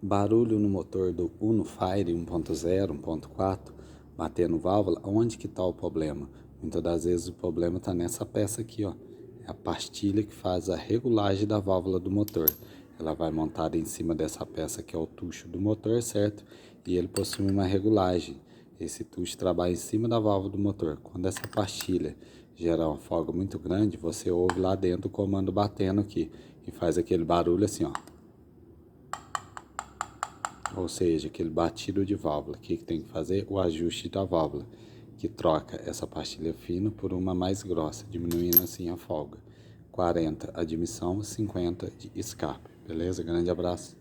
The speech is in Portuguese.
Barulho no motor do Uno Fire 1.0, 1.4, batendo válvula, onde que está o problema? Muitas das vezes o problema está nessa peça aqui, ó. É a pastilha que faz a regulagem da válvula do motor. Ela vai montada em cima dessa peça que é o tucho do motor, certo? E ele possui uma regulagem. Esse tucho trabalha em cima da válvula do motor. Quando essa pastilha gera uma folga muito grande, você ouve lá dentro o comando batendo aqui. E faz aquele barulho assim, ó. Ou seja, aquele batido de válvula. O que tem que fazer? O ajuste da válvula, que troca essa pastilha fina por uma mais grossa, diminuindo assim a folga. 40 admissão, 50 de escape. Beleza? Grande abraço.